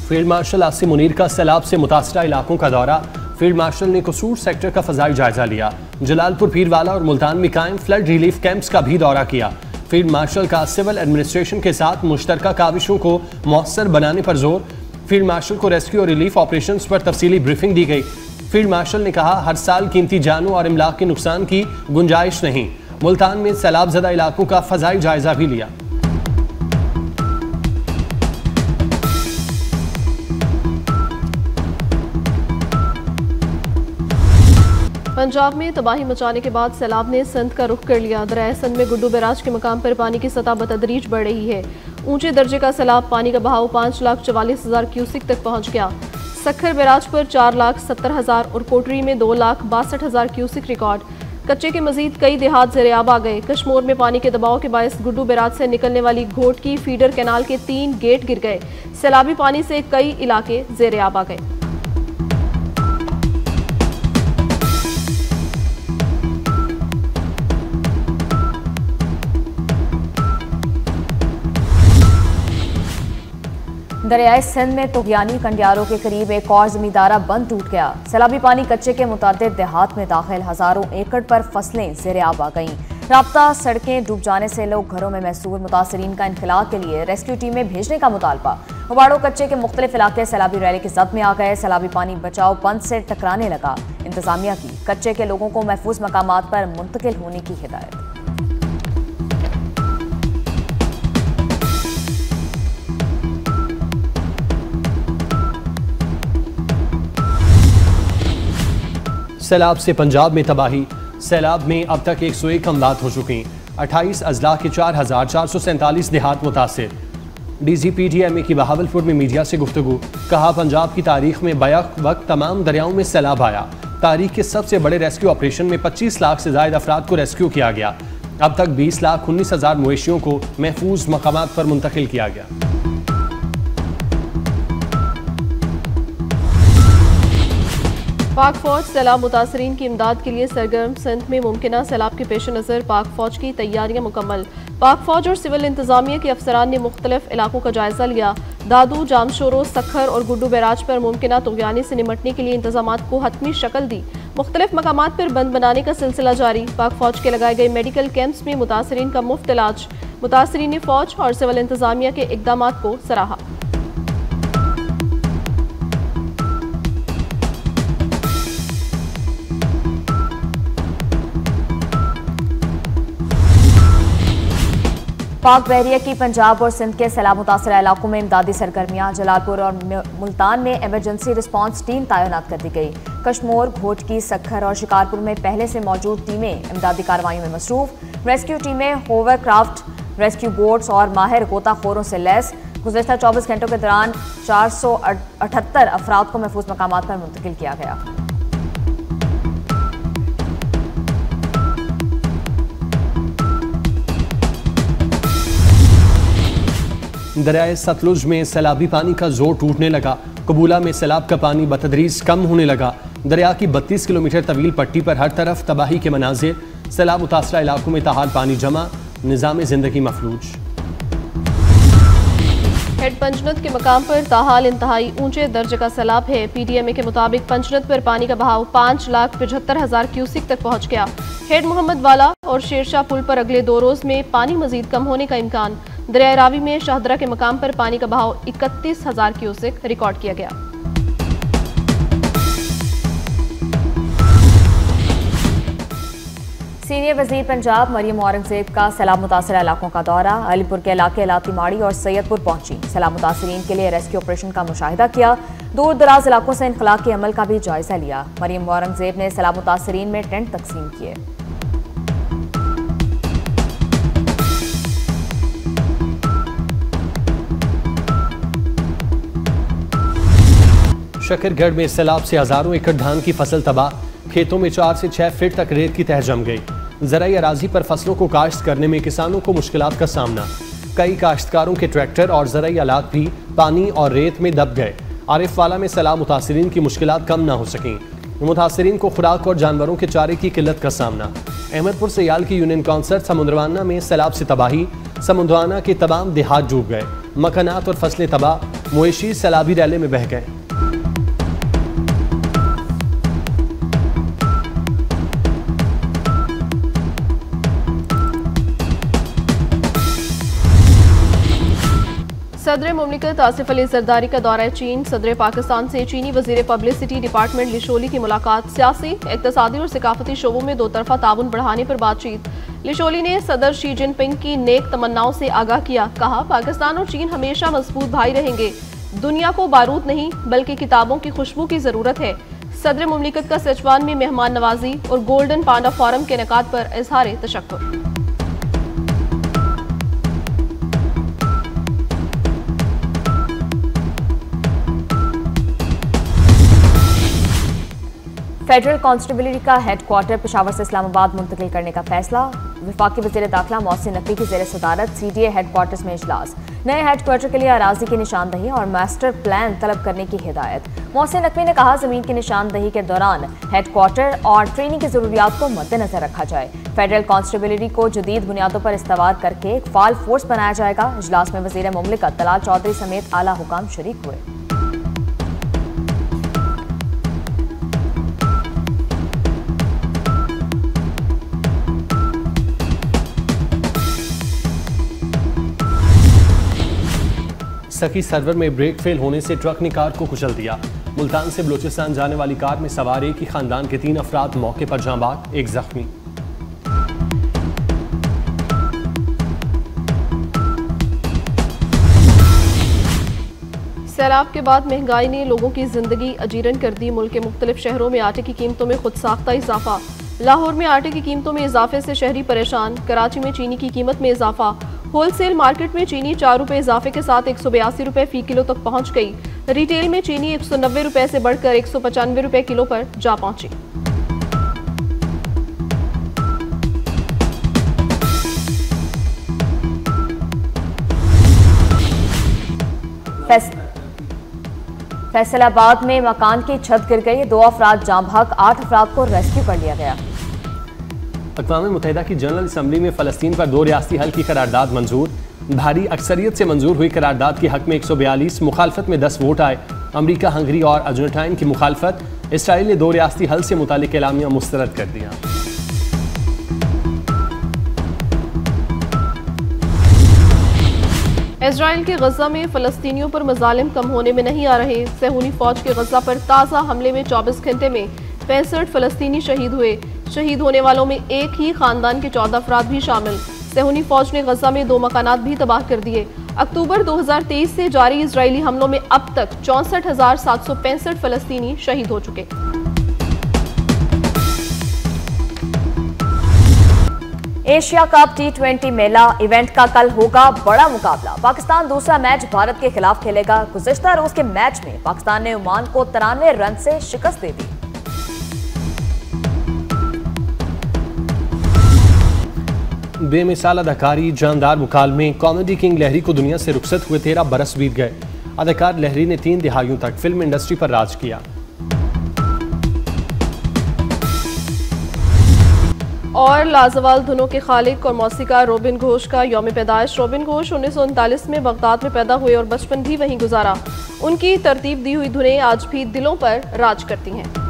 Field marshal Asim Munir का सैलाब से मुतासरा इलाकों का दौरा। फील्ड मार्शल ने कसूर सेक्टर का फजाई जायजा लिया। जलालपुर, पीरवाला और मुल्तान में कायम फ्लड रिलीफ कैंप्स का भी दौरा किया। फील्ड मार्शल का सिविल एडमिनिस्ट्रेशन के साथ मुश्तरका काविशों को मौसर बनाने पर जोर। फील्ड मार्शल को रेस्क्यू और रिलीफ ऑपरेशंस पर तफसीली ब्रीफिंग दी गई। फील्ड मार्शल ने कहा, हर साल कीमती जानों और इमलाक के नुकसान की गुंजाइश नहीं। मुल्तान में सैलाब ज़दा इलाकों का फजाई जायजा भी लिया। पंजाब में तबाही मचाने के बाद सैलाब ने सिंध का रुख कर लिया। दरिया सिंध में गुड्डू बैराज के मकाम पर पानी की सतह बतदरीज बढ़ रही है। ऊंचे दर्जे का सैलाब पानी का बहाव 5,44,000 क्यूसिक तक पहुंच गया। सखर बैराज पर 4,70,000 और कोटरी में 2,62,000 क्यूसिक रिकॉर्ड। कच्चे के मजीद कई देहात ज़ेरे-आब आ गए। कश्मोर में पानी के दबाव के बायस गुड्डू बैराज से निकलने वाली घोट की फीडर कैनाल के 3 गेट गिर गए। सैलाबी पानी से कई इलाके ज़ेरे-आब आ गए। दरियाए सिंध में तुगयानी कंडियारों के करीब एक और जमींदारा बंद टूट गया। सैलाबी पानी कच्चे के मुतादिद देहात में दाखिल, हजारों एकड़ पर फसलें ज़ेरे-आब आ गईं। राब्ता सड़कें डूब जाने से लोग घरों में महसूर। मुतासरीन का इनखला के लिए रेस्क्यू टीमें भेजने का मुतालबा। हुबाड़ो कच्चे के मुख्तलिफ इलाके सैलाबी रैली के जद में आ गए। सैलाबी पानी बचाओ बंद से टकराने लगा। इंतजामिया की कच्चे के लोगों को महफूज मकामात पर मुंतकिल होने की हिदायत। सैलाब से पंजाब में तबाही। सैलाब में अब तक 101 अमलात हो चुकी। 28 अजला के 4,447 देहात मुतासिर। DGPDMA की बहावलपुर में मीडिया से गुफ्तगू। कहा, पंजाब की तारीख में बैक वक्त तमाम दरियाओं में सैलाब आया। तारीख के सबसे बड़े रेस्क्यू ऑपरेशन में 25 लाख से ज्यादा अफराद को रेस्क्यू किया गया। अब तक 20,19,000 मवेशियों को महफूज मकामात पर मुंतकिल किया गया। पाक फौज सैलाब मुतासरीन की इमदाद के लिए सरगर्म। सिंध में मुमकिना सैलाब के पेश नज़र पाक फौज की तैयारियां मुकम्मल। पाक फौज और सिविल इंतजामिया के अफसरान ने मुख्तलिफ इलाकों का जायजा लिया। दादू, जामशोरो, सखर और गुड्डू बैराज पर मुमकिना तुगयानी से निमटने के लिए इंतजामात को हतमी शक्ल दी। मुख्तलिफ मकामात पर बंद बनाने का सिलसिला जारी। पाक फौज के लगाए गए मेडिकल कैंप्स में मुतासरीन का मुफ्त इलाज। मुतासरीन ने फौज और सिविल इंतजामिया के इकदामात को सराहा। पाक बहरिया की पंजाब और सिंध के सैलाब मुतासरा इलाकों में इमदादी सरगर्मियां। जलालपुर और मुल्तान में इमरजेंसी रिस्पांस टीम तैनात कर दी गई। कश्मोर, घोटकी, सखर और शिकारपुर में पहले से मौजूद टीमें इमदादी कार्रवाई में मसरूफ। रेस्क्यू टीमें होवरक्राफ्ट, रेस्क्यू बोट्स और माहिर गोताखोरों से लैस। गुज़श्ता 24 घंटों के दौरान 478 अफराद को महफूज मकामात पर मुंतकिल किया गया। दरियाए सतलुज में सैलाबी पानी का जोर टूटने लगा। कबूला में सैलाब का पानी बतदरीज कम होने लगा। दरिया की 32 किलोमीटर तवील पट्टी पर हर तरफ तबाही के मनाजिर। सैलाब मुतासरा इलाकों में ताहाल पानी जमा, निज़ाम जिंदगी मफलूज। हेड पंजनत के मकाम पर ताहाल इंतहाई ऊंचे दर्जे का सैलाब है। PDMA के मुताबिक पंजनत पर पानी का बहाव 5,75,000 क्यूसिक तक पहुंच गया। हेड मोहम्मद वाला और शेरशाह पुल पर अगले 2 रोज में पानी मजीद कम होने का इम्कान। दरिया रावी में शाहदरा के मकाम पर पानी का बहाव 31,000 क्यूसिक रिकॉर्ड किया गया। सीनियर वजीर पंजाब मरियम औरंगजेब का सैलाब मुतासरा इलाकों का दौरा। अलीपुर के इलाके लातीमाड़ी और सैयदपुर पहुंची। सैलाब मुतासरीन के लिए रेस्क्यू ऑपरेशन का मुशाहिदा किया। दूर दराज इलाकों से इनखला के अमल का भी जायजा लिया। मरियम औरंगजेब ने सैलाब मुतासरीन में टेंट तकसीम किए। शकरगढ़ में सैलाब से हजारों एकड़ धान की फसल तबाह। खेतों में 4 से 6 फीट तक रेत की तह जम गई। ज़राई अराजी पर फसलों को काश्त करने में किसानों को मुश्किलात का सामना। कई काश्तकारों के ट्रैक्टर और ज़राई आलात भी पानी और रेत में दब गए। आरिफ वाला में सैलाब मुतासरीन की मुश्किलात कम न हो सकें। मुतासरीन को खुराक और जानवरों के चारे की किल्लत का सामना। अहमदपुर सयाल की यूनियन कौंसल समुद्रवाना में सैलाब से तबाही। समुद्रवाना के तमाम देहात डूब गए। मकानात और फसलें तबाह। मवेशी सैलाबी रैले में बह गए। सदर मुमलिकत आसिफ अली जरदारी का दौरा चीन। सदर पाकिस्तान से चीनी वजीर पब्लिसिटी डिपार्टमेंट लिशोली की मुलाकात। सियासी, इक्तसादी और सिकाफती शोबों में दो तरफा ताउन बढ़ाने पर बातचीत। लिशोली ने सदर शी जिनपिंग की नेक तमन्नाओं से आगाह किया। कहा, पाकिस्तान और चीन हमेशा मजबूत भाई रहेंगे। दुनिया को बारूद नहीं बल्कि किताबों की खुशबू की जरूरत है। सदर मुमलिकत का सिचवान में मेहमान नवाजी और गोल्डन पांडा फोरम के इनेकाद पर इजहार तशक्कुर। फेडरल कांस्टेबलरी का हेडक्वार्टर पेशावर से इस्लामाबाद मुंतकिल करने का फैसला। वफाकी वज़ीर दाखिला मोहसिन नकवी की ज़ेर सदारत CDA हेडक्वार्टर्स में इजलास। नए हेडक्वार्टर के लिए अराजी की निशानदही और मास्टर प्लान तलब करने की हिदायत। मोहसिन नकवी ने कहा, ज़मीन की निशानदही के दौरान हेडक्वार्टर और ट्रेनिंग की ज़रूरियात को मद्देनजर रखा जाए। फेडरल कांस्टेबलरी को जदीद बुनियादों पर इस्तवार करके एक फाल फोर्स बनाया जाएगा। इजलास में वज़ीर मुमलिकत तलाल चौधरी समेत आला हुकाम शरीक हुए। सखी सर्वर में ब्रेक फेल होने से ट्रक ने कार को कुचल दिया। मुल्तान से बलूचिस्तान जाने वाली कार में सवार एक ही खानदान के 3 अफराद मौके पर जाँ बाग, एक जख्मी। सैलाब के बाद महंगाई ने लोगों की जिंदगी अजीरन कर दी। मुल्क के मुख्तलिफ शहरों में आटे की कीमतों में खुद साख्ता इजाफा। लाहौर में आटे की कीमतों में इजाफे से शहरी परेशान। कराची में चीनी की कीमत में इजाफा। होलसेल मार्केट में चीनी 4 रुपये इजाफे के साथ 182 रुपये फी किलो तक पहुंच गई। रिटेल में चीनी 190 रुपये से बढ़कर 195 रुपये किलो पर जा पहुंची। फैसलाबाद में मकान की छत गिर गई। 2 अफराद जाम भाग, 8 अफराद को रेस्क्यू कर लिया गया। अक़वाम मुत्तहिदा की जनरल असम्बली में फ़लस्तीन पर 2 रियासती हल की करारदाद मंजूर। भारी अक्सरियत से मंजूर हुई करारदाद के हक में 142, मुखालफत में 10 वोट आए। अमरीका, हंगरी और अर्जेंटाइन की मुखालफत। इसराइल ने 2 रियासती हल से मुतालिक एलामिया मुस्तरद कर दिया। इजराइल के गजा में फ़लस्तीनियों पर मजालिम कम होने में नहीं आ रहे। सहूनी फौज के गजा पर ताज़ा हमले में 24 घंटे में 65 फ़लस्तीनी शहीद हुए। शहीद होने वालों में एक ही खानदान के 14 अफराद भी शामिल। सहूनी फौज ने गजा में 2 मकानात भी तबाह कर दिए। अक्टूबर 2023 से जारी इजरायली हमलों में अब तक 64,765 फ़लस्तीनी शहीद हो चुके। एशिया कप T20 मेला इवेंट का कल होगा बड़ा मुकाबला। पाकिस्तान दूसरा मैच भारत के खिलाफ खेलेगा। गुज़िश्ता रोज के मैच में पाकिस्तान ने ओमान को 93 रन से शिकस्त दे दी। बेमिसाल अदाकारी, जानदार मुकालमे, कॉमेडी किंग लहरी को दुनिया से रुखसत हुए 13 बरस बीत गए। अदाकार लहरी ने 3 दिहाइयों तक फिल्म इंडस्ट्री पर राज किया। और लाजवाल धुनों के खालिक और मौसीकार रोबिन घोष का यौम पैदाइश। रोबिन घोष 1939 में बगदाद में पैदा हुए और बचपन भी वहीं गुजारा। उनकी तरतीब दी हुई धुनें आज भी दिलों पर राज करती हैं।